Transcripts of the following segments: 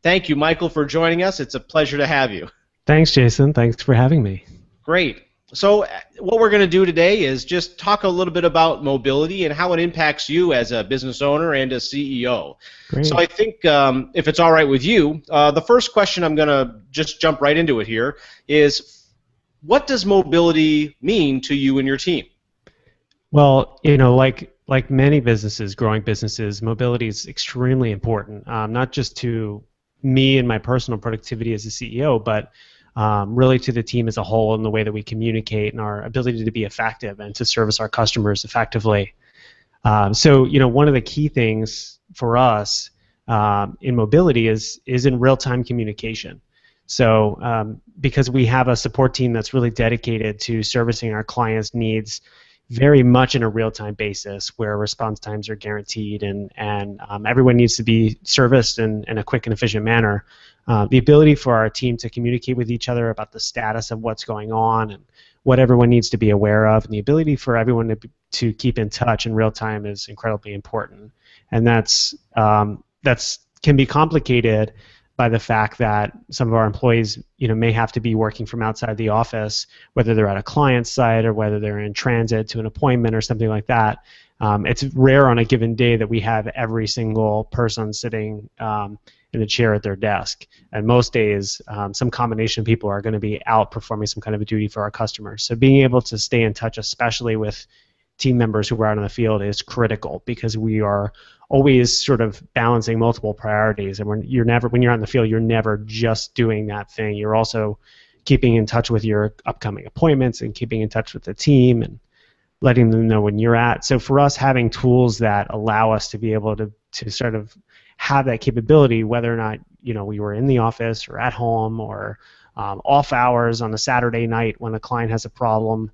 Thank you, Michael, for joining us. It's a pleasure to have you. Thanks, Jason. Thanks for having me. Great. So what we're going to do today is just talk a little bit about mobility and how it impacts you as a business owner and a CEO. So Great. I think if it's all right with you, the first question I'm going to just jump right into it here is, what does mobility mean to you and your team? Well, like many businesses, growing businesses, mobility is extremely important, not just to me and my personal productivity as a CEO, but really to the team as a whole and the way that we communicate and our ability to be effective and to service our customers effectively. So, one of the key things for us in mobility is in real-time communication. So, because we have a support team that's really dedicated to servicing our clients' needs very much in a real-time basis, where response times are guaranteed and everyone needs to be serviced in a quick and efficient manner. The ability for our team to communicate with each other about the status of what's going on and what everyone needs to be aware of, and the ability for everyone to keep in touch in real time is incredibly important. And that's can be complicated by the fact that some of our employees, may have to be working from outside the office, whether they're at a client site or whether they're in transit to an appointment or something like that. It's rare on a given day that we have every single person sitting in a chair at their desk. And most days, some combination of people are going to be out performing some kind of a duty for our customers. So being able to stay in touch, especially with team members who are out in the field, is critical, because we are always sort of balancing multiple priorities. And when you're out in the field, you're never just doing that thing. You're also keeping in touch with your upcoming appointments and keeping in touch with the team and letting them know when you're at. So for us, having tools that allow us to be able to sort of have that capability, whether or not we were in the office or at home or off hours on a Saturday night when a client has a problem,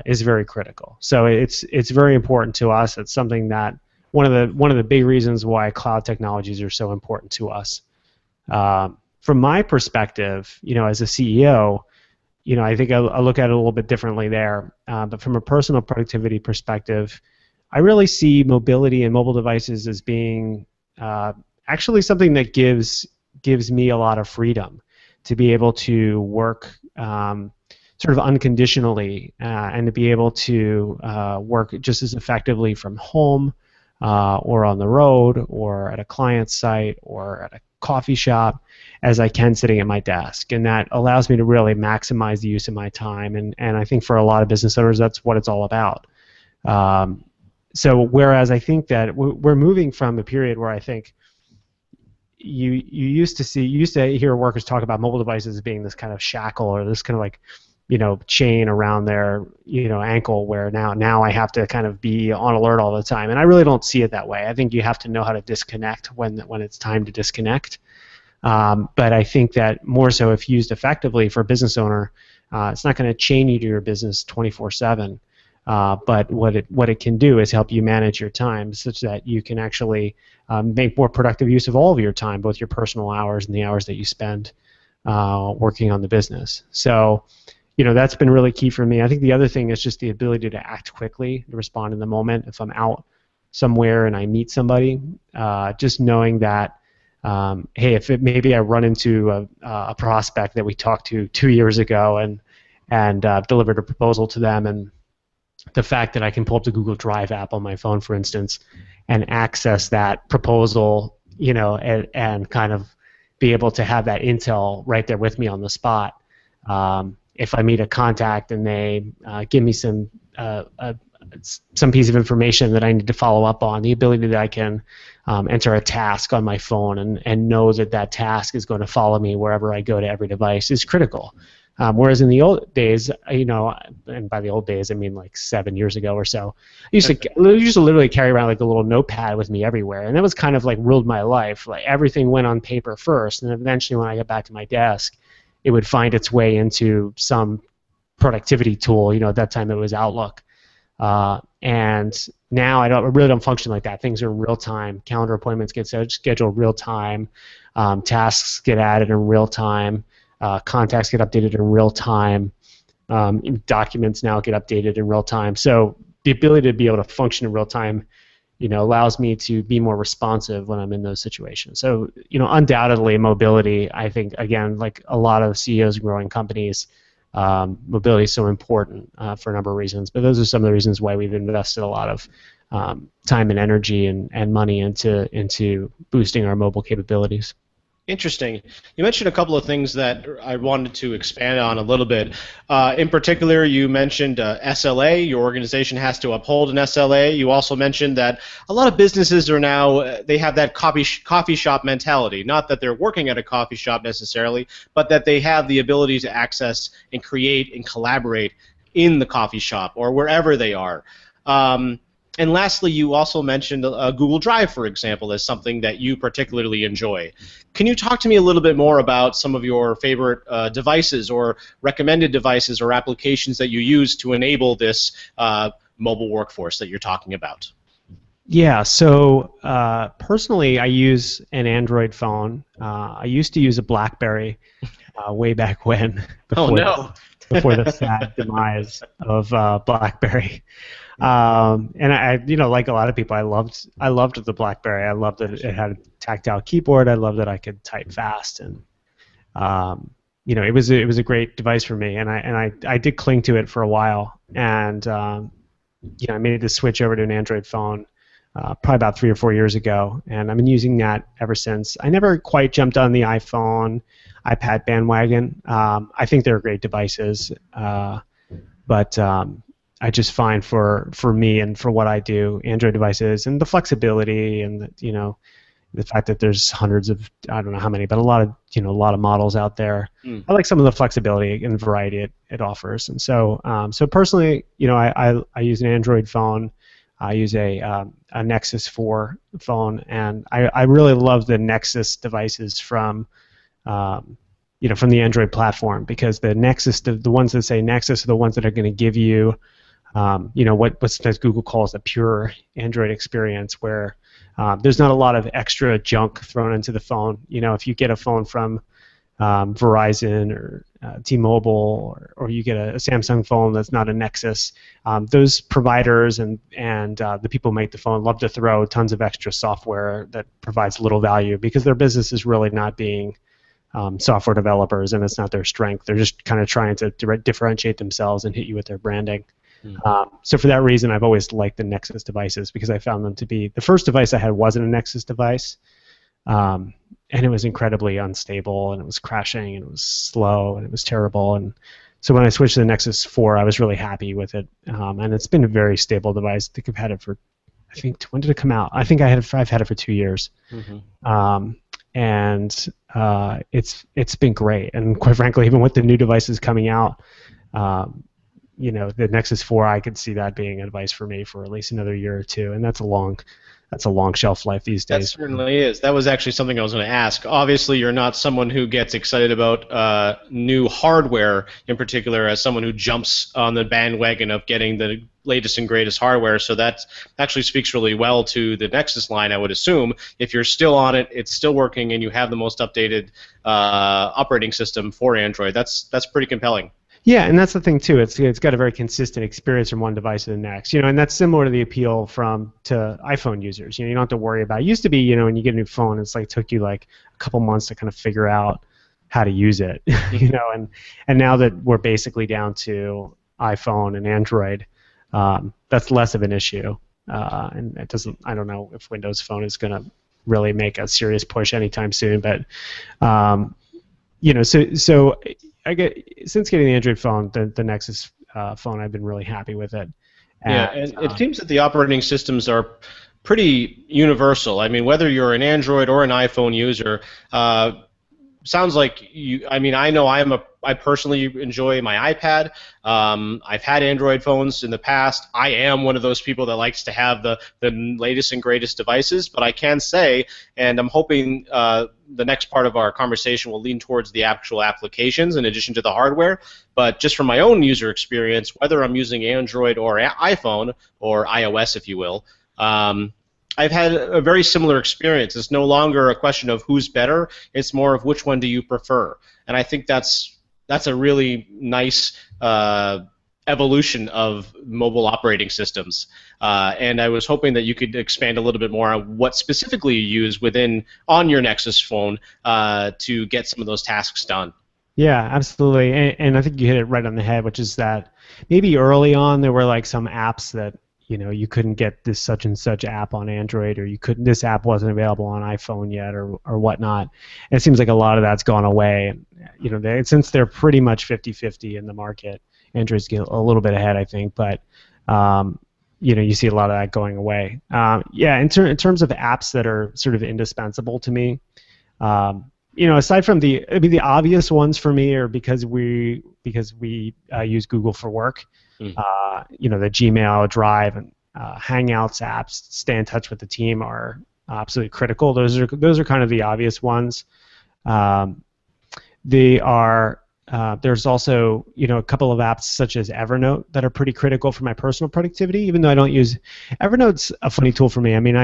is very critical. So it's very important to us. It's something that one of the big reasons why cloud technologies are so important to us. From my perspective, as a CEO, I think I look at it a little bit differently there. But from a personal productivity perspective, I really see mobility and mobile devices as being actually something that gives me a lot of freedom to be able to work sort of unconditionally and to be able to work just as effectively from home or on the road or at a client site or at a coffee shop as I can sitting at my desk. And that allows me to really maximize the use of my time. And I think for a lot of business owners, that's what it's all about. So whereas I think that we're moving from a period where I think you used to hear workers talk about mobile devices as being this kind of shackle or this kind of like chain around their ankle, where now I have to kind of be on alert all the time. And I really don't see it that way. I think you have to know how to disconnect when it's time to disconnect. But I think that more so, if used effectively for a business owner, it's not going to chain you to your business 24/7. But what it can do is help you manage your time such that you can actually make more productive use of all of your time, both your personal hours and the hours that you spend working on the business. So, that's been really key for me. I think the other thing is just the ability to act quickly, to respond in the moment. If I'm out somewhere and I meet somebody, just knowing that, hey, maybe I run into a prospect that we talked to 2 years ago and delivered a proposal to them, and the fact that I can pull up the Google Drive app on my phone, for instance, and access that proposal, and kind of be able to have that intel right there with me on the spot. If I meet a contact and they give me some piece of information that I need to follow up on, the ability that I can enter a task on my phone and know that task is going to follow me wherever I go to every device is critical. Whereas in the old days, and by the old days I mean like 7 years ago or so, I used to literally carry around like a little notepad with me everywhere, and that was kind of like ruled my life. Like everything went on paper first, and eventually when I got back to my desk, it would find its way into some productivity tool. At that time it was Outlook, and now I really don't function like that. Things are in real time. Calendar appointments get scheduled real time. Tasks get added in real time. Contacts get updated in real time. Documents now get updated in real time. So the ability to be able to function in real time allows me to be more responsive when I'm in those situations. So, undoubtedly mobility, I think, again, like a lot of CEOs of growing companies, mobility is so important for a number of reasons. But those are some of the reasons why we've invested a lot of time and energy and money into boosting our mobile capabilities. Interesting. You mentioned a couple of things that I wanted to expand on a little bit. In particular, you mentioned SLA. Your organization has to uphold an SLA. You also mentioned that a lot of businesses are now, they have that coffee shop mentality. Not that they're working at a coffee shop necessarily, but that they have the ability to access and create and collaborate in the coffee shop or wherever they are. And lastly, you also mentioned Google Drive, for example, as something that you particularly enjoy. Can you talk to me a little bit more about some of your favorite devices or recommended devices or applications that you use to enable this mobile workforce that you're talking about? Yeah, so personally, I use an Android phone. I used to use a BlackBerry way back when, before the sad demise of BlackBerry. And I, like a lot of people, I loved the BlackBerry. I loved that it had a tactile keyboard. I loved that I could type fast, and it was a great device for me. And I did cling to it for a while, and I made the switch over to an Android phone probably about 3 or 4 years ago, and I've been using that ever since. I never quite jumped on the iPhone, iPad bandwagon. I think they're great devices, but I just find for me and for what I do, Android devices and the flexibility and the fact that there's hundreds of, I don't know how many, but a lot of models out there. I like some of the flexibility and variety it offers. And so personally, I use an Android phone. I use a Nexus 4 phone, and I really love the Nexus devices from from the Android platform, because the Nexus, the ones that say Nexus, are the ones that are going to give you what sometimes Google calls a pure Android experience, where there's not a lot of extra junk thrown into the phone. If you get a phone from Verizon or T-Mobile, or you get a Samsung phone that's not a Nexus, those providers and the people who make the phone love to throw tons of extra software that provides little value, because their business is really not being software developers, and it's not their strength. They're just kind of trying to differentiate themselves and hit you with their branding. So for that reason, I've always liked the Nexus devices, because I found them to be, the first device I had wasn't a Nexus device, and it was incredibly unstable, and it was crashing, and it was slow, and it was terrible. And so when I switched to the Nexus 4, I was really happy with it, and it's been a very stable device. I think I've had it for, when did it come out? I think I've had it for 2 years. And it's been great. And quite frankly, even with the new devices coming out, the Nexus 4, I could see that being a device for me for at least another year or two, and that's a long shelf life these days. That certainly is. That was actually something I was going to ask. Obviously, you're not someone who gets excited about new hardware in particular, as someone who jumps on the bandwagon of getting the latest and greatest hardware, so that actually speaks really well to the Nexus line, I would assume. If you're still on it, it's still working, and you have the most updated operating system for Android, that's pretty compelling. Yeah, and that's the thing too. It's got a very consistent experience from one device to the next. And that's similar to the appeal to iPhone users. You don't have to worry about. It used to be, when you get a new phone, it's took you a couple months to kind of figure out how to use it. And now that we're basically down to iPhone and Android, that's less of an issue. And it doesn't. I don't know if Windows Phone is going to really make a serious push anytime soon, but so. Since getting the Android phone, the Nexus phone, I've been really happy with it. And it seems that the operating systems are pretty universal. I mean, whether you're an Android or an iPhone user, sounds like you. I mean, I know I personally enjoy my iPad. I've had Android phones in the past. I am one of those people that likes to have the latest and greatest devices. But I can say, and I'm hoping the next part of our conversation will lean towards the actual applications in addition to the hardware. But just from my own user experience, whether I'm using Android or iPhone, or iOS, if you will, I've had a very similar experience. It's no longer a question of who's better. It's more of which one do you prefer. And I think that's a really nice evolution of mobile operating systems. And I was hoping that you could expand a little bit more on what specifically you use on your Nexus phone to get some of those tasks done. Yeah, absolutely. And I think you hit it right on the head, which is that maybe early on there were like some apps that, you couldn't get this such and such app on Android, or this app wasn't available on iPhone yet, or whatnot. And it seems like a lot of that's gone away. Since they're pretty much 50-50 in the market, Android's a little bit ahead, I think, but you see a lot of that going away. Yeah, in terms of apps that are sort of indispensable to me, aside from the obvious ones for me are because we use Google for work. The Gmail, Drive, and Hangouts apps, stay in touch with the team, are absolutely critical. Those are kind of the obvious ones. They are there's also a couple of apps such as Evernote that are pretty critical for my personal productivity. Even though I don't use Evernote's a funny tool for me. I mean,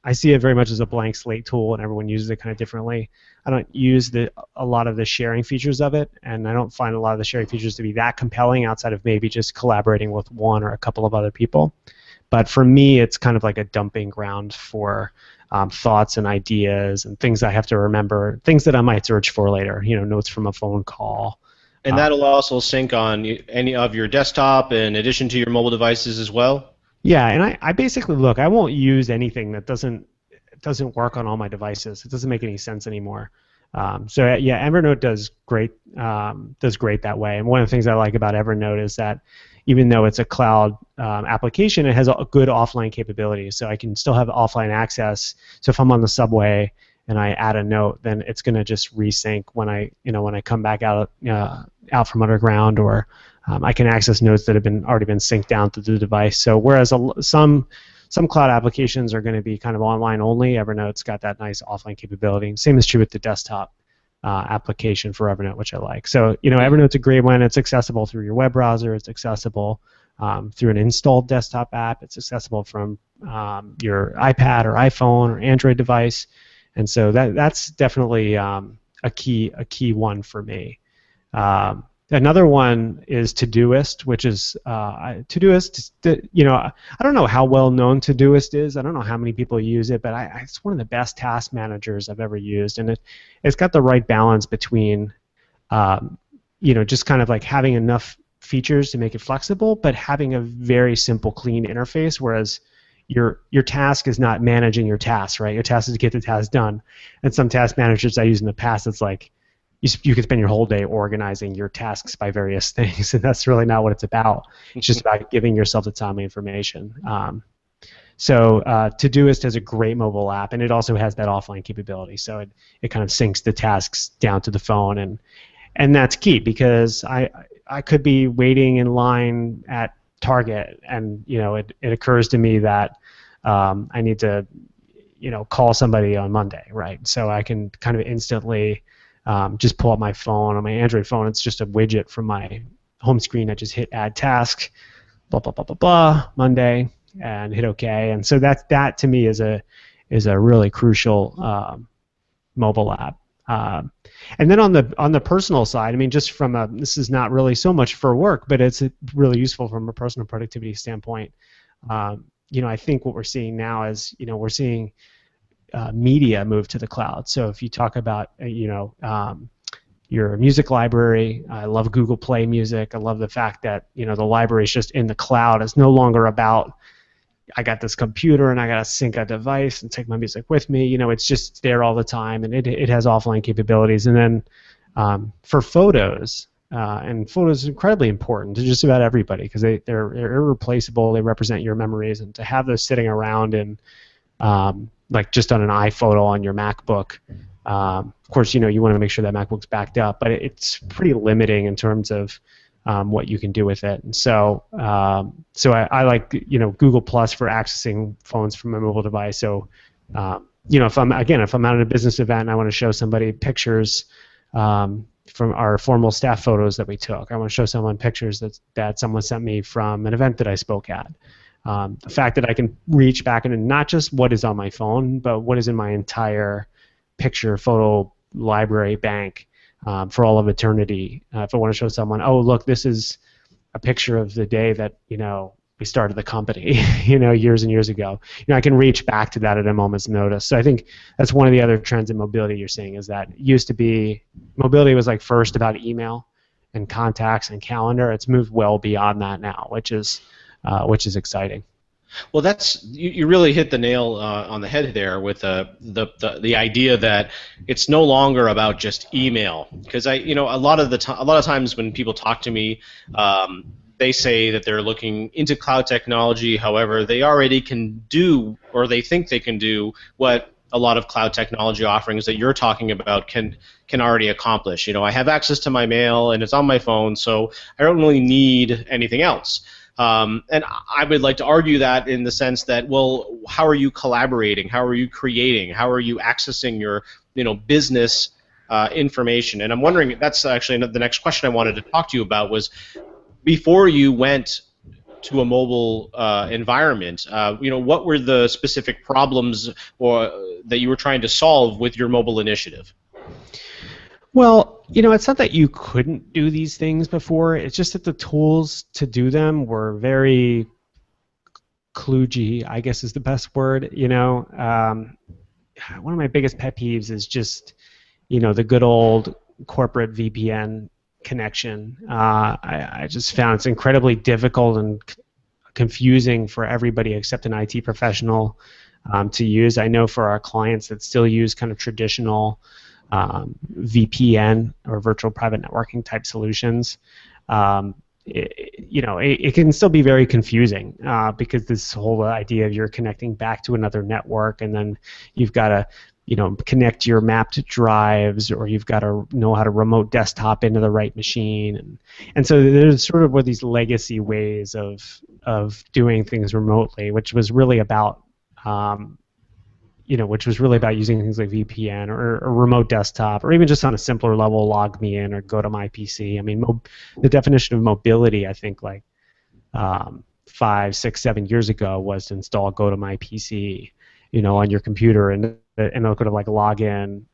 I see it very much as a blank slate tool, and everyone uses it kind of differently. I don't use a lot of the sharing features of it, and I don't find a lot of the sharing features to be that compelling outside of maybe just collaborating with one or a couple of other people. But for me, it's kind of like a dumping ground for thoughts and ideas and things I have to remember, things that I might search for later, notes from a phone call. And that'll also sync on any of your desktop in addition to your mobile devices as well? Yeah, and I basically look. I won't use anything that doesn't work on all my devices. It doesn't make any sense anymore. So yeah, Evernote does great that way. And one of the things I like about Evernote is that even though it's a cloud application, it has a good offline capability. So I can still have offline access. So if I'm on the subway and I add a note, then it's going to just resync when I come back out from underground, or I can access notes that have already been synced down to the device. So whereas some cloud applications are going to be kind of online only, Evernote's got that nice offline capability. Same is true with the desktop application for Evernote, which I like. So Evernote's a great one. It's accessible through your web browser. It's accessible through an installed desktop app. It's accessible from your iPad or iPhone or Android device. And so that's definitely a key one for me. Another one is Todoist, which is Todoist. I don't know how well known Todoist is. I don't know how many people use it, but it's one of the best task managers I've ever used, and it's got the right balance between, just kind of like having enough features to make it flexible, but having a very simple, clean interface. Whereas your task is not managing your tasks, right? Your task is to get the task done. And some task managers I used in the past, it's like, you could spend your whole day organizing your tasks by various things, and that's really not what it's about. It's just about giving yourself the timely information. So Todoist has a great mobile app, and it also has that offline capability. So it kind of syncs the tasks down to the phone, and that's key, because I could be waiting in line at Target, and it occurs to me that I need to call somebody on Monday, right? So I can kind of instantly just pull up my phone. On my Android phone, it's just a widget from my home screen. I just hit add task, blah blah blah blah blah, Monday, and hit OK. And so that to me is a really crucial mobile app. And then on the personal side, I mean, just from this is not really so much for work, but it's really useful from a personal productivity standpoint. I think what we're seeing now is we're seeing media move to the cloud. So if you talk about your music library, I love Google Play Music. I love the fact that the library is just in the cloud. It's no longer about I got this computer and I got to sync a device and take my music with me. It's just there all the time, and it has offline capabilities. And then for photos, and photos is incredibly important to just about everybody, because they're irreplaceable. They represent your memories, and to have those sitting around in like just on an iPhoto on your MacBook. Of course, you want to make sure that MacBook's backed up, but it's pretty limiting in terms of what you can do with it. And so, I like Google Plus for accessing phones from a mobile device. So, if I'm out at a business event and I want to show somebody pictures from our formal staff photos that we took, I want to show someone pictures that someone sent me from an event that I spoke at. The fact that I can reach back into not just what is on my phone, but what is in my entire picture photo library bank for all of eternity. If I want to show someone, oh look, this is a picture of the day that we started the company, years and years ago. I can reach back to that at a moment's notice. So I think that's one of the other trends in mobility you're seeing is that it used to be mobility was like first about email and contacts and calendar. It's moved well beyond that now, which is exciting. Well, that's you really hit the nail on the head there with the idea that it's no longer about just email, because a lot of times when people talk to me, they say that they're looking into cloud technology. However, they already can do, or they think they can do, what a lot of cloud technology offerings that you're talking about can already accomplish. I have access to my mail and it's on my phone, so I don't really need anything else. And I would like to argue that in the sense that, well, how are you collaborating? How are you creating? How are you accessing your, business information? And I'm wondering, that's actually the next question I wanted to talk to you about was, before you went to a mobile environment, what were the specific problems that you were trying to solve with your mobile initiative? Well, it's not that you couldn't do these things before. It's just that the tools to do them were very kludgy, I guess is the best word. One of my biggest pet peeves is just, the good old corporate VPN connection. I just found it's incredibly difficult and confusing for everybody except an IT professional to use. I know for our clients that still use kind of traditional VPN or virtual private networking type solutions, it can still be very confusing because this whole idea of you're connecting back to another network and then you've got to connect your mapped drives, or you've got to know how to remote desktop into the right machine, and so there's sort of these legacy ways of doing things remotely, which was really about using things like VPN or remote desktop, or even just on a simpler level, log me in or go to my PC. I mean, the definition of mobility, I think, 5, 6, 7 years ago was to install go to my PC, on your computer, and it could have log in,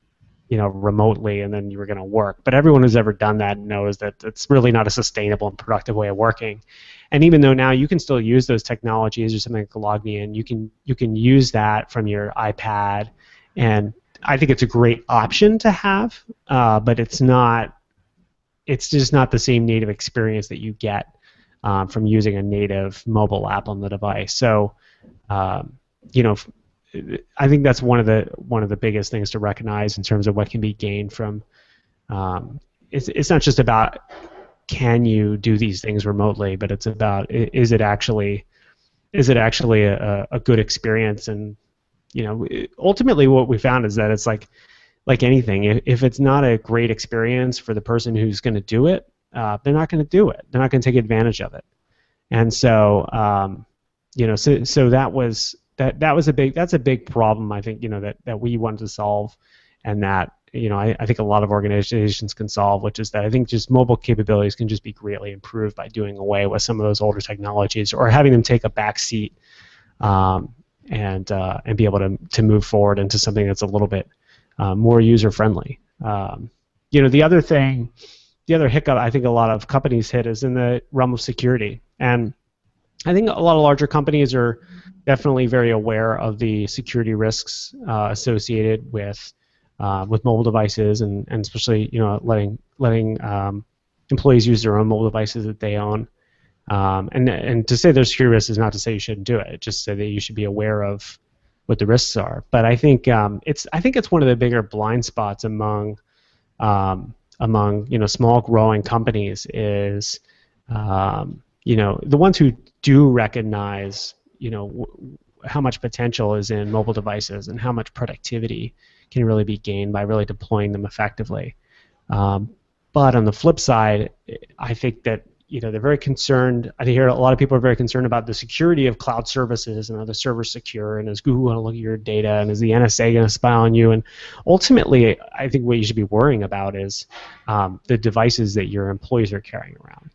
remotely, and then you were going to work. But everyone who's ever done that knows that it's really not a sustainable and productive way of working. And even though now you can still use those technologies or something like log me in, you can use that from your iPad, and I think it's a great option to have, but it's just not the same native experience that you get from using a native mobile app on the device. So, I think that's one of the biggest things to recognize in terms of what can be gained from. It's not just about can you do these things remotely, but it's about is it actually a good experience? And ultimately what we found is that it's like anything. If it's not a great experience for the person who's going to do it, they're not going to do it. They're not going to take advantage of it. And so so that was a big problem, I think, that we wanted to solve, and that I think a lot of organizations can solve, which is that I think just mobile capabilities can just be greatly improved by doing away with some of those older technologies, or having them take a back seat, and be able to move forward into something that's a little bit more user friendly. The other hiccup I think a lot of companies hit is in the realm of security, and I think a lot of larger companies are definitely very aware of the security risks associated with mobile devices, and especially letting employees use their own mobile devices that they own. And to say there's security risks is not to say you shouldn't do it. Just say that you should be aware of what the risks are. But I think it's one of the bigger blind spots among small growing companies is the ones who do recognize how much potential is in mobile devices and how much productivity can really be gained by really deploying them effectively. But on the flip side, I think that they're very concerned. I hear a lot of people are very concerned about the security of cloud services, and are the servers secure, and is Google going to look at your data, and is the NSA going to spy on you? And ultimately, I think what you should be worrying about is the devices that your employees are carrying around.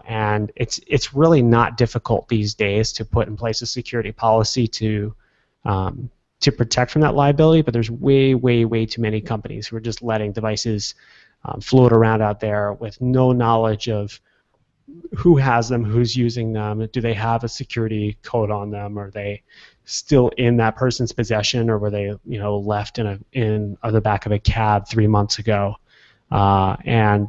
And it's really not difficult these days to put in place a security policy to protect from that liability, but there's way, way, way too many companies who are just letting devices float around out there with no knowledge of who has them, who's using them, do they have a security code on them, are they still in that person's possession, or were they left in the back of a cab 3 months ago? And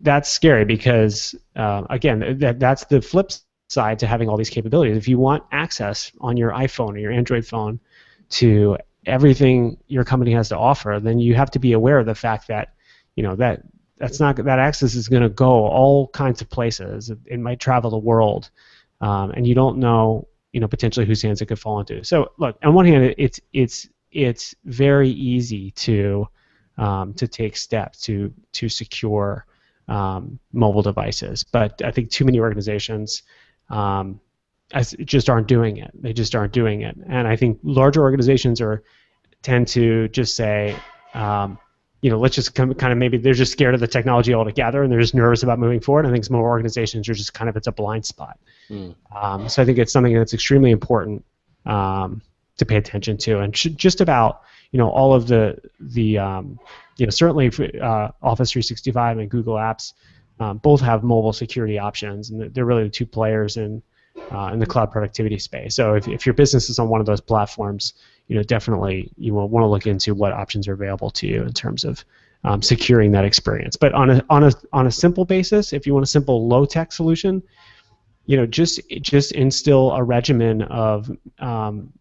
that's scary because again, that's the flip side to having all these capabilities. If you want access on your iPhone or your Android phone to everything your company has to offer, then you have to be aware of the fact that that access is going to go all kinds of places. It might travel the world, and you don't know potentially whose hands it could fall into. So look, on one hand, it's very easy to take steps to secure mobile devices, but I think too many organizations just aren't doing it. They just aren't doing it, and I think larger organizations tend to just say, let's just kind of maybe they're just scared of the technology altogether, and they're just nervous about moving forward. I think some more organizations are just kind of, it's a blind spot. So I think it's something that's extremely important to pay attention to, and just about all of the certainly Office 365 and Google Apps both have mobile security options, and they're really the two players in the cloud productivity space. So if your business is on one of those platforms, definitely you will want to look into what options are available to you in terms of securing that experience. But on a simple basis, if you want a simple low-tech solution, just instill a regimen of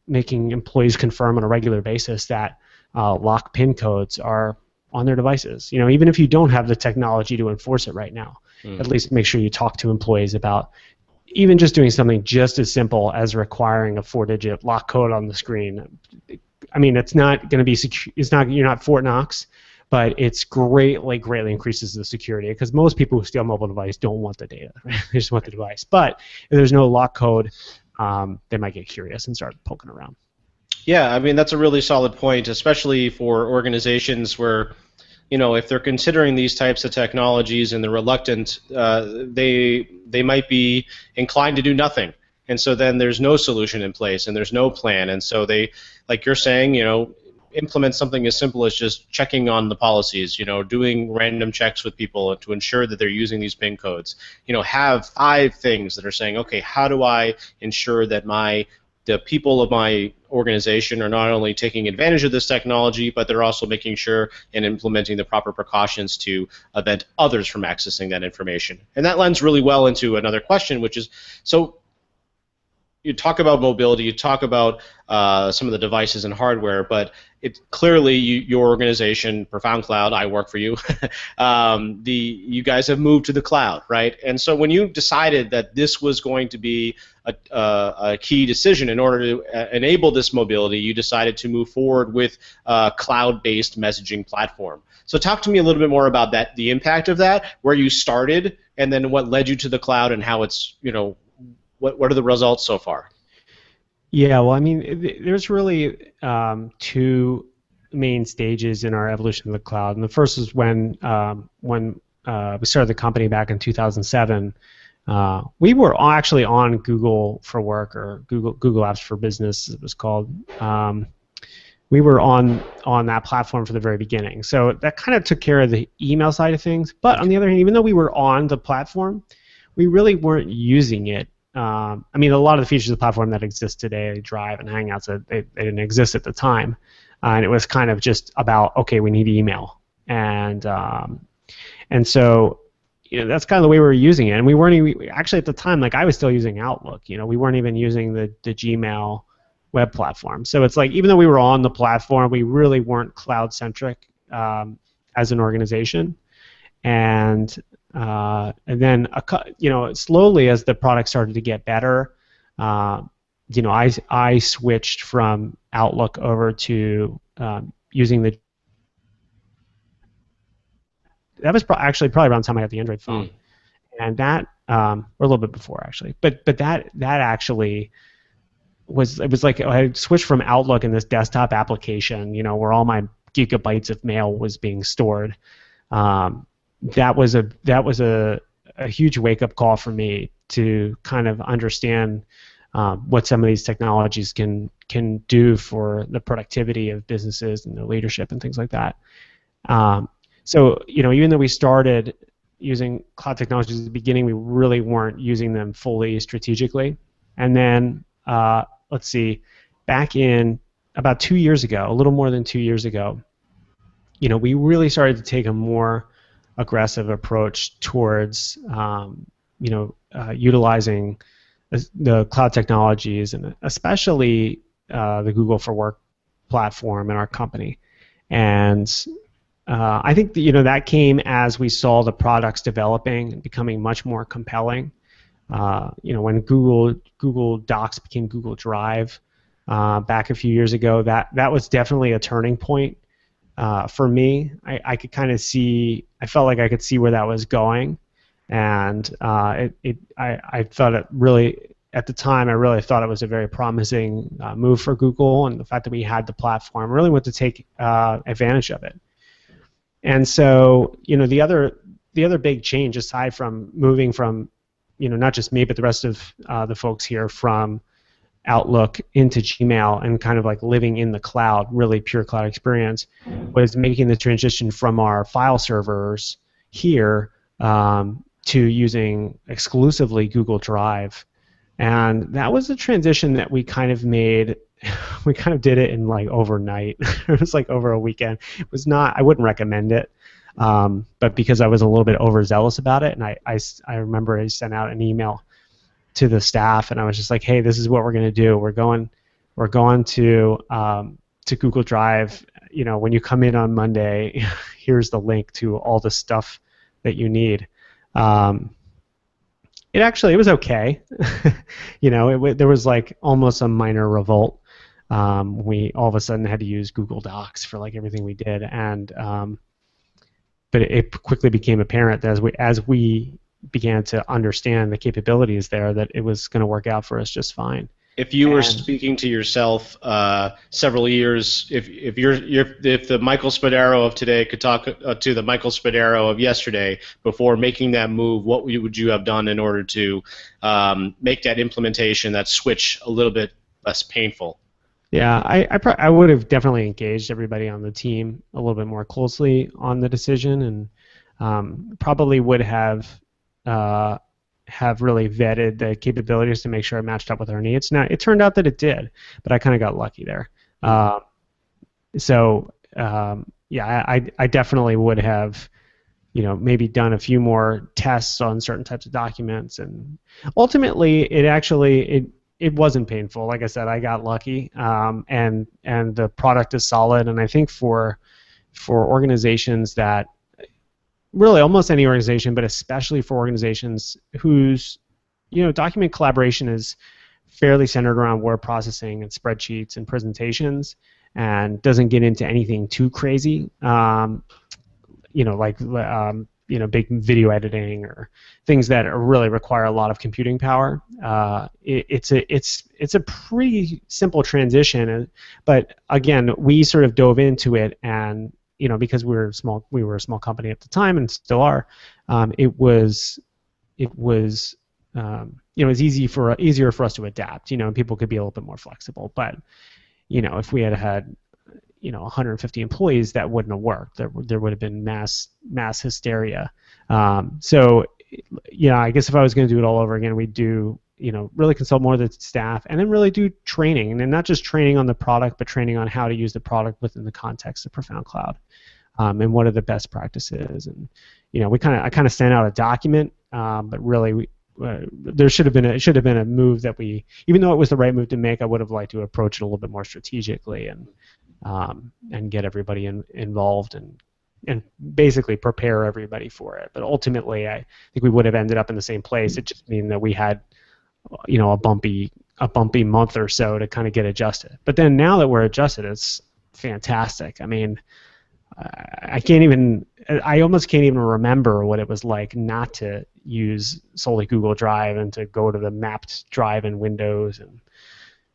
making employees confirm on a regular basis that lock PIN codes are on their devices. Even if you don't have the technology to enforce it right now, at least make sure you talk to employees about even just doing something just as simple as requiring a 4-digit lock code on the screen. I mean, it's not going to be secure. You're not Fort Knox, but it's greatly increases the security, because most people who steal a mobile device don't want the data. Right? They just want the device. But if there's no lock code, they might get curious and start poking around. Yeah, I mean, that's a really solid point, especially for organizations where, if they're considering these types of technologies and they're reluctant, they might be inclined to do nothing. And so then there's no solution in place and there's no plan. And so they, like you're saying, implement something as simple as just checking on the policies, doing random checks with people to ensure that they're using these PIN codes. Have 5 things that are saying, okay, how do I ensure that the people of my organization are not only taking advantage of this technology, but they're also making sure and implementing the proper precautions to prevent others from accessing that information. And that lends really well into another question, which is, so you talk about mobility, you talk about some of the devices and hardware, but clearly your organization, Profound Cloud, I work for you, you guys have moved to the cloud, right? And so when you decided that this was going to be a key decision in order to enable this mobility, you decided to move forward with a cloud-based messaging platform. So talk to me a little bit more about that, the impact of that, where you started, and then what led you to the cloud, and how it's, what are the results so far? Yeah, well, I mean, there's really 2 main stages in our evolution of the cloud, and the first is when we started the company back in 2007. We were actually on Google for Work, or Google Apps for Business, it was called. We were on that platform for the very beginning, so that kind of took care of the email side of things. But on the other hand, even though we were on the platform, we really weren't using it. I mean, a lot of the features of the platform that exist today, Drive and Hangouts, they didn't exist at the time, and it was kind of just about, okay, we need email, and so that's kind of the way we were using it. And we weren't actually at the time, like I was still using Outlook. We weren't even using the Gmail web platform. So it's like, even though we were on the platform, we really weren't cloud centric as an organization. And then slowly, as the product started to get better, I switched from Outlook over to using the. That was actually probably around the time I got the Android phone, and that or a little bit before actually. But that actually was, it was like I switched from Outlook in this desktop application, where all my gigabytes of mail was being stored. That was a huge wake-up call for me to kind of understand what some of these technologies can do for the productivity of businesses and their leadership and things like that. So even though we started using cloud technologies at the beginning, we really weren't using them fully strategically. And then, let's see, back in about 2 years ago, a little more than 2 years ago, we really started to take a more aggressive approach towards, utilizing the cloud technologies, and especially the Google for Work platform in our company. And I think that, that came as we saw the products developing and becoming much more compelling. When Google Docs became Google Drive back a few years ago, that was definitely a turning point for me. I could kind of see, I felt like I could see where that was going, and I thought it really, at the time, I really thought it was a very promising move for Google, and the fact that we had the platform, really wanted to take advantage of it. And so, the other big change, aside from moving from, not just me, but the rest of the folks here, from Outlook into Gmail and kind of like living in the cloud, really pure cloud experience, was making the transition from our file servers here to using exclusively Google Drive. And that was a transition that we kind of made. We kind of did it in like overnight. It was like over a weekend. It was not, I wouldn't recommend it, but because I was a little bit overzealous about it, and I remember I sent out an email to the staff, and I was just like, hey, this is what we're going to do. We're going to Google Drive. When you come in on Monday, here's the link to all the stuff that you need. It was okay. There was like almost a minor revolt. We all of a sudden had to use Google Docs for like everything we did, and but it quickly became apparent that as we began to understand the capabilities there, that it was going to work out for us just fine. If you were speaking to yourself several years, if the Michael Spadaro of today could talk to the Michael Spadaro of yesterday before making that move, what would you have done in order to make that implementation, that switch, a little bit less painful? Yeah, I would have definitely engaged everybody on the team a little bit more closely on the decision, and probably would have really vetted the capabilities to make sure it matched up with our needs. Now, it turned out that it did, but I kind of got lucky there. I definitely would have, maybe done a few more tests on certain types of documents, and ultimately, it wasn't painful. Like I said, I got lucky, and the product is solid, and I think for organizations that, really almost any organization, but especially for organizations whose document collaboration is fairly centered around word processing and spreadsheets and presentations, and doesn't get into anything too crazy, big video editing or things that really require a lot of computing power. It's a pretty simple transition, but again, we sort of dove into it, and because we were a small company at the time and still are, it was easier for us to adapt, and people could be a little bit more flexible. But if we had 150 employees, that wouldn't have worked. There would have been mass hysteria. So I guess if I was going to do it all over again, we'd do really consult more of the staff, and then really do training, and not just training on the product, but training on how to use the product within the context of Profound Cloud, and what are the best practices. And I kind of sent out a document, but really it should have been a move that even though it was the right move to make, I would have liked to approach it a little bit more strategically, and get everybody involved, and basically prepare everybody for it. But ultimately, I think we would have ended up in the same place. It just means that we had a bumpy month or so to kind of get adjusted. But then now that we're adjusted, it's fantastic. I mean, I almost can't even remember what it was like not to use solely Google Drive and to go to the mapped drive in Windows and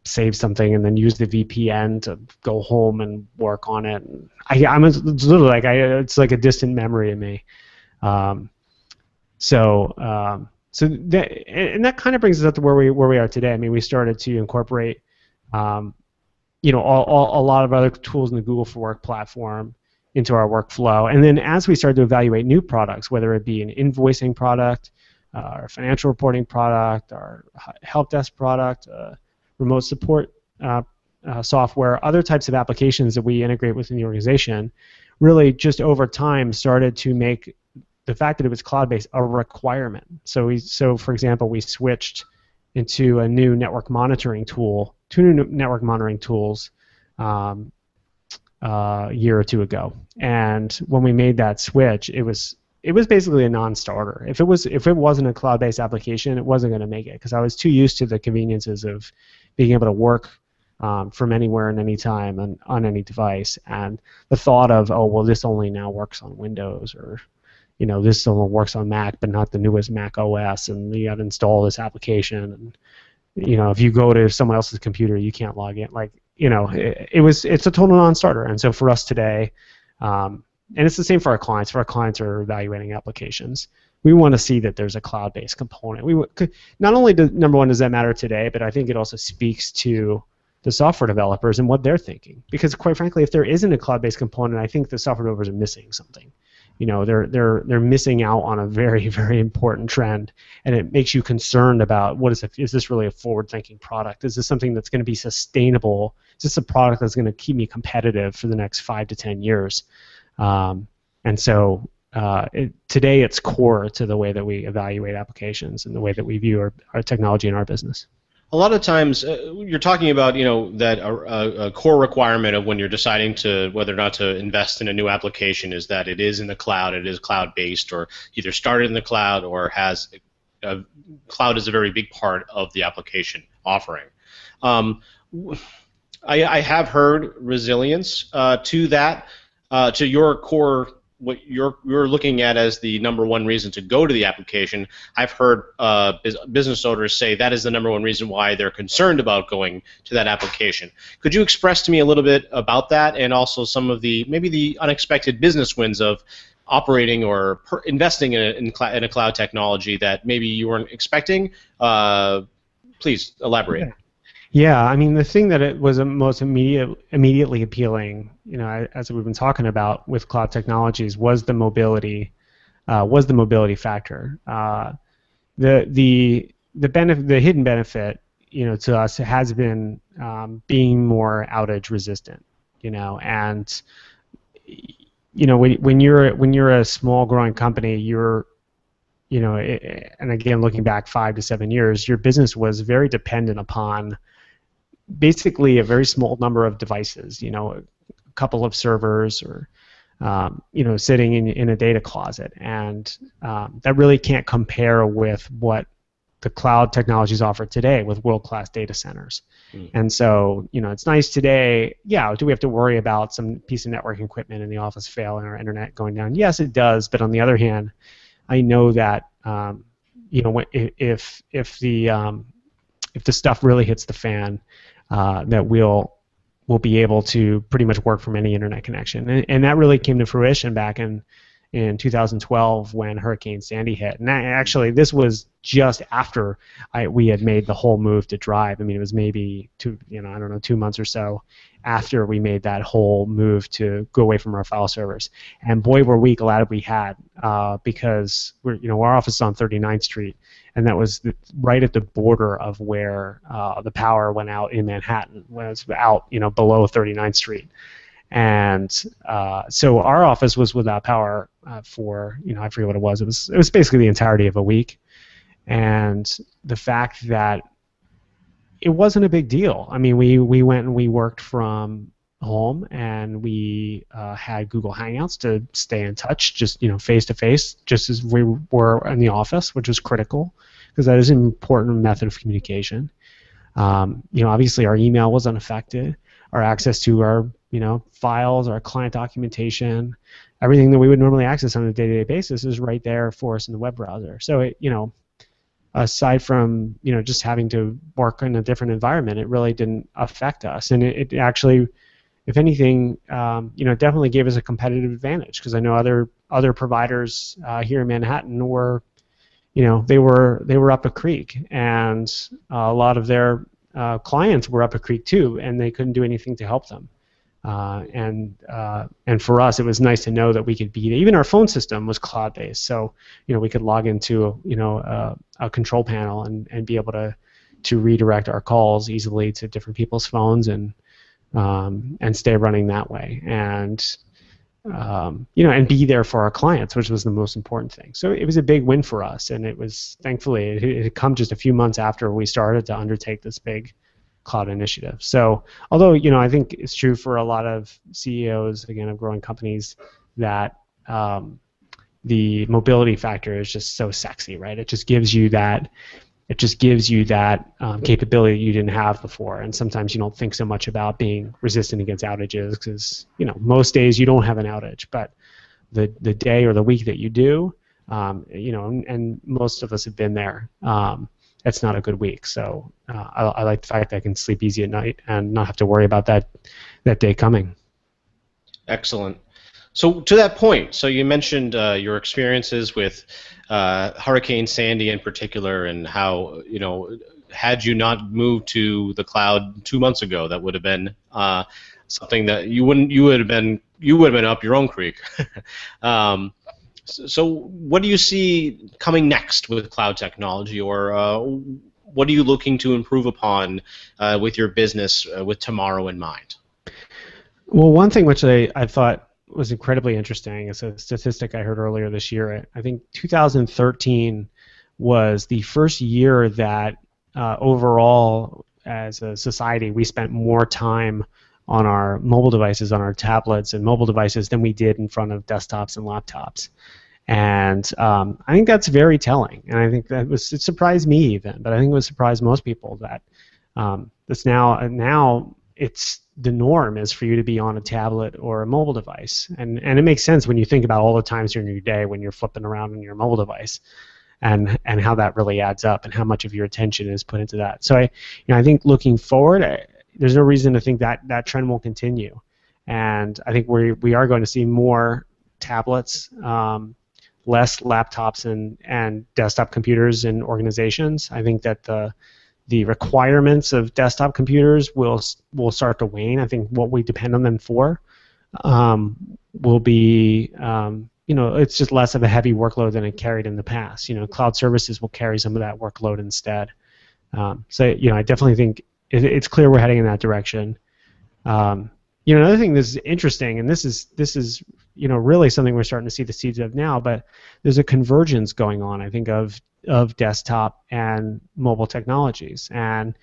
save something and then use the VPN to go home and work on it. And it's literally like it's like a distant memory to me. So that kind of brings us up to where we are today. I mean, we started to incorporate, a lot of other tools in the Google for Work platform into our workflow. And then as we started to evaluate new products, whether it be an invoicing product, our financial reporting product, our help desk product, remote support software, other types of applications that we integrate within the organization, really just over time started to make the fact that it was cloud-based a requirement. So for example, we switched into a new network monitoring tool, two new network monitoring tools a year or two ago. And when we made that switch, it was basically a non-starter. If it wasn't a cloud-based application, it wasn't going to make it, because I was too used to the conveniences of being able to work from anywhere and anytime and on any device. And the thought of, oh, well, this only now works on Windows, or this only works on Mac, but not the newest Mac OS, and you got to install this application. And if you go to someone else's computer, you can't log in. It's a total non-starter. And so for us today, and it's the same for our clients. If our clients are evaluating applications, we want to see that there's a cloud-based component. Not only number one, does that matter today, but I think it also speaks to the software developers and what they're thinking. Because quite frankly, if there isn't a cloud-based component, I think the software developers are missing something. They're missing out on a very, very important trend, and it makes you concerned about is this really a forward-thinking product? Is this something that's going to be sustainable? Is this a product that's going to keep me competitive for the next 5 to 10 years? And so today it's core to the way that we evaluate applications and the way that we view our technology in our business. A lot of times, you're talking about that a core requirement of when you're deciding whether or not to invest in a new application is that it is in the cloud, it is cloud-based, or either started in the cloud or has cloud is a very big part of the application offering. I have heard resilience to that, to your core. What you're looking at as the number one reason to go to the application. I've heard business owners say that is the number one reason why they're concerned about going to that application. Could you express to me a little bit about that, and also some of maybe the unexpected business wins of operating or investing in a cloud technology that maybe you weren't expecting? Please elaborate. Yeah, I mean, the thing that it was most immediately appealing, as we've been talking about with cloud technologies, was the mobility factor. The hidden benefit, to us has been being more outage resistant, and when you're a small growing company, and again looking back 5 to 7 years, your business was very dependent upon basically a very small number of devices, a couple of servers, or sitting in a data closet, and that really can't compare with what the cloud technologies offer today with world-class data centers. And so, it's nice today. Yeah, do we have to worry about some piece of network equipment in the office failing or internet going down? Yes, it does. But on the other hand, I know that if the stuff really hits the fan, that we'll be able to pretty much work from any internet connection, and that really came to fruition back in 2012 when Hurricane Sandy hit. And actually, this was just after we had made the whole move to Drive. I mean, it was maybe 2 months or so after we made that whole move to go away from our file servers. And boy, were we glad we had, because our office is on 39th Street, and that was right at the border of where the power went out in Manhattan, when it was out below 39th Street. And so our office was without power for I forget what it was. It was basically the entirety of a week, and the fact that it wasn't a big deal. I mean, we went and we worked from home, and we had Google Hangouts to stay in touch, just face to face, just as we were in the office, which was critical because that is an important method of communication. Obviously our email was unaffected. Our access to our files, our client documentation, everything that we would normally access on a day-to-day basis is right there for us in the web browser. So it, aside from just having to work in a different environment, it really didn't affect us, and it actually, if anything, definitely gave us a competitive advantage, because I know other providers here in Manhattan were, they were up a creek, and a lot of their clients were up a creek too, and they couldn't do anything to help them. And for us, it was nice to know that we could be, even our phone system was cloud-based, so we could log into a control panel and be able to redirect our calls easily to different people's phones and stay running that way, and be there for our clients, which was the most important thing. So it was a big win for us, and it was, thankfully, it had come just a few months after we started to undertake this big cloud initiative. So although I think it's true for a lot of CEOs, again, of growing companies, that the mobility factor is just so sexy, right? It just gives you that capability that you didn't have before. And sometimes you don't think so much about being resistant against outages because most days you don't have an outage, but the day or the week that you do, and most of us have been there. It's not a good week. So I like the fact that I can sleep easy at night and not have to worry about that day coming. Excellent. So to that point, so you mentioned your experiences with Hurricane Sandy in particular, and how had you not moved to the cloud 2 months ago, that would have been something that you would have been up your own creek. So what do you see coming next with cloud technology, or what are you looking to improve upon with your business with tomorrow in mind? Well, one thing which I thought was incredibly interesting is a statistic I heard earlier this year. I think 2013 was the first year that overall, as a society, we spent more time on our mobile devices, on our tablets and mobile devices, than we did in front of desktops and laptops. And I think that's very telling. And I think it surprised me even, but I think it would surprise most people that that's now it's the norm is for you to be on a tablet or a mobile device. And it makes sense when you think about all the times during your day when you're flipping around on your mobile device, and how that really adds up and how much of your attention is put into that. So I think looking forward, there's no reason to think that trend won't continue. And I think we are going to see more tablets, less laptops and desktop computers in organizations. I think that the requirements of desktop computers will start to wane. I think what we depend on them for will be, it's just less of a heavy workload than it carried in the past. Cloud services will carry some of that workload instead. So I definitely think it's clear we're heading in that direction. Another thing that's interesting, and this is really something we're starting to see the seeds of now, but there's a convergence going on, I think, of desktop and mobile technologies. And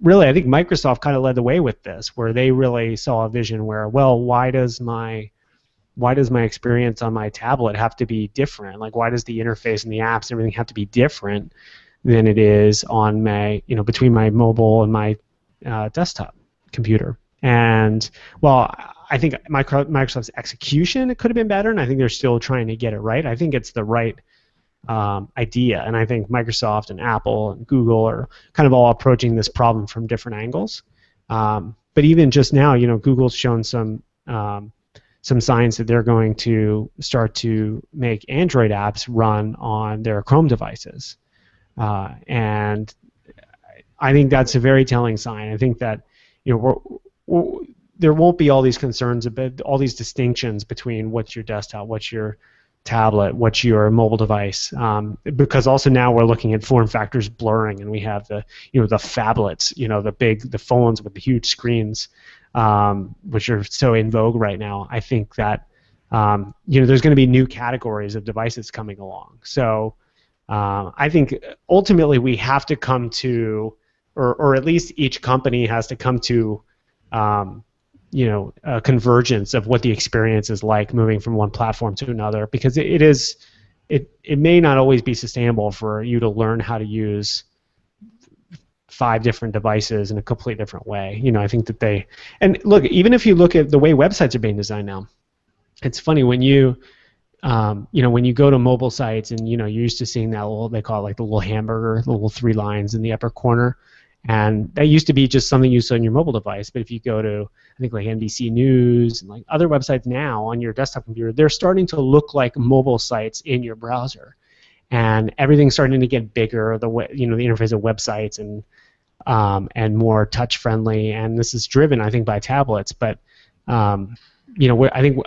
really, I think Microsoft kind of led the way with this, where they really saw a vision where, well, why does my experience on my tablet have to be different? Like, why does the interface and the apps and everything have to be different than it is on my, between my mobile and my desktop computer? And, well, I think Microsoft's execution, it could have been better, and I think they're still trying to get it right. I think it's the right idea, and I think Microsoft and Apple and Google are kind of all approaching this problem from different angles. But even just now, Google's shown some signs that they're going to start to make Android apps run on their Chrome devices, and I think that's a very telling sign. I think that there won't be all these concerns about all these distinctions between what's your desktop, what's your tablet, what's your mobile device, because also now we're looking at form factors blurring, and we have the the phablets, the phones with the huge screens, which are so in vogue right now. I think that there's going to be new categories of devices coming along. So I think ultimately we have to come to, or at least each company has to come to a convergence of what the experience is like moving from one platform to another, because it may not always be sustainable for you to learn how to use 5 different devices in a completely different way. I think that and look, even if you look at the way websites are being designed now, it's funny when you when you go to mobile sites and you're used to seeing that little, they call it like the little hamburger, the little 3 lines in the upper corner. And that used to be just something you saw on your mobile device. But if you go to, I think, like NBC News and like other websites now on your desktop computer, they're starting to look like mobile sites in your browser, and everything's starting to get bigger. The interface of websites and more touch friendly. And this is driven, I think, by tablets. But um, I think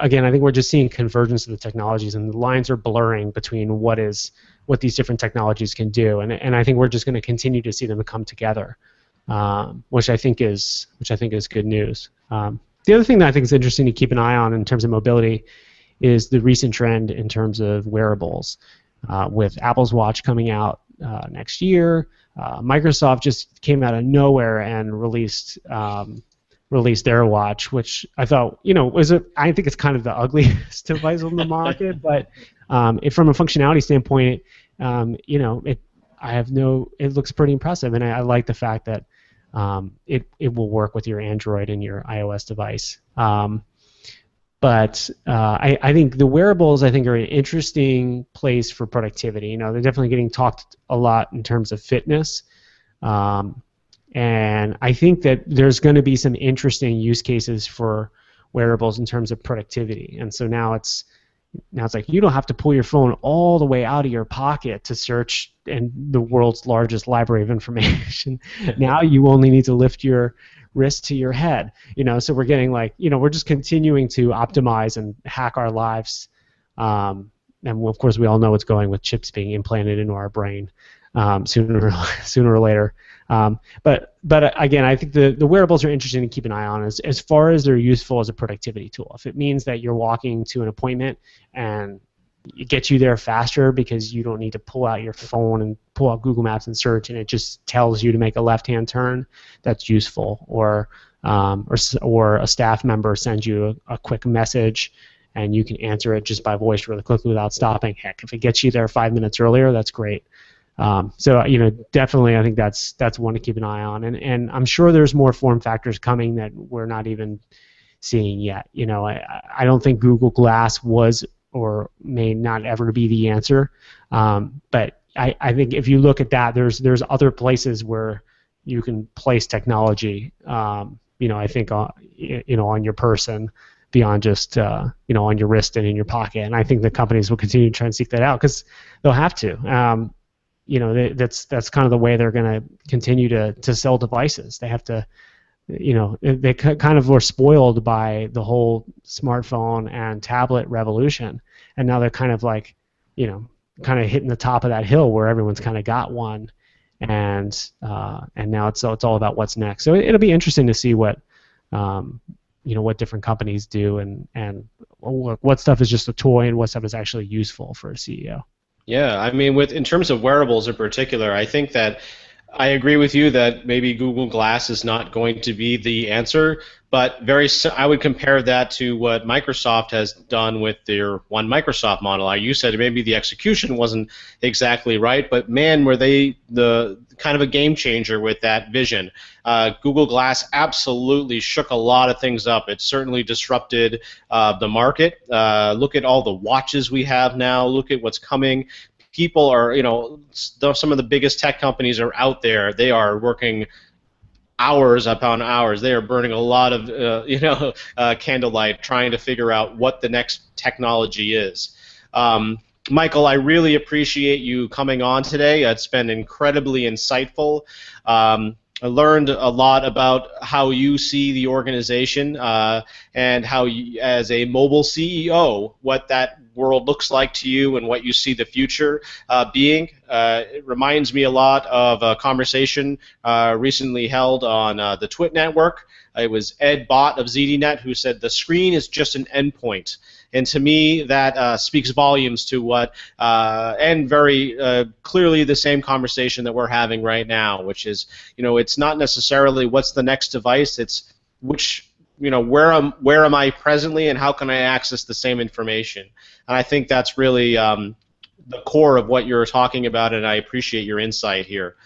we're just seeing convergence of the technologies, and the lines are blurring between what these different technologies can do, and I think we're just going to continue to see them come together, which I think is good news. The other thing that I think is interesting to keep an eye on in terms of mobility is the recent trend in terms of wearables, with Apple's Watch coming out next year. Microsoft just came out of nowhere and released their watch, which I thought, I think it's kind of the ugliest device on the market, but from a functionality standpoint, it looks pretty impressive, and I like the fact that it will work with your Android and your iOS device. But I think the wearables, I think, are an interesting place for productivity. They're definitely getting talked a lot in terms of fitness. And I think that there's going to be some interesting use cases for wearables in terms of productivity. And so now it's like you don't have to pull your phone all the way out of your pocket to search in the world's largest library of information. Now you only need to lift your wrist to your head. So we're getting we're just continuing to optimize and hack our lives. And of course, we all know what's going with chips being implanted into our brain sooner or later. But again, I think the wearables are interesting to keep an eye on as far as they're useful as a productivity tool. If it means that you're walking to an appointment and it gets you there faster because you don't need to pull out your phone and pull out Google Maps and search, and it just tells you to make a left-hand turn, that's useful. Or a staff member sends you a quick message and you can answer it just by voice really quickly without stopping. Heck, if it gets you there 5 minutes earlier, that's great. So definitely I think that's one to keep an eye on, and I'm sure there's more form factors coming that we're not even seeing yet. I don't think Google Glass was or may not ever be the answer, but I think if you look at that, there's other places where you can place technology. I think on your person beyond just on your wrist and in your pocket, and I think the companies will continue to try and seek that out because they'll have to. That's kind of the way they're going to continue to sell devices. They have to, they kind of were spoiled by the whole smartphone and tablet revolution, and now they're kind of kind of hitting the top of that hill where everyone's kind of got one, and now it's all about what's next. So it'll be interesting to see what different companies do, and what stuff is just a toy and what stuff is actually useful for a CEO. Yeah, I mean, in terms of wearables in particular, I think that I agree with you that maybe Google Glass is not going to be the answer, but I would compare that to what Microsoft has done with their One Microsoft model. You said maybe the execution wasn't exactly right, but man, were they the kind of a game changer with that vision. Google Glass absolutely shook a lot of things up. It certainly disrupted the market. Look at all the watches we have now. Look at what's coming. People are, some of the biggest tech companies are out there. They are working hours upon hours. They are burning a lot of, candlelight trying to figure out what the next technology is. Michael, I really appreciate you coming on today. It's been incredibly insightful. I learned a lot about how you see the organization and how, as a mobile CEO, what that world looks like to you and what you see the future being. It reminds me a lot of a conversation recently held on the Twit network. It was Ed Bott of ZDNet who said the screen is just an endpoint. And to me, that speaks volumes to what, and very clearly the same conversation that we're having right now, which is, it's not necessarily what's the next device, it's where am I presently and how can I access the same information. And I think that's really the core of what you're talking about, and I appreciate your insight here.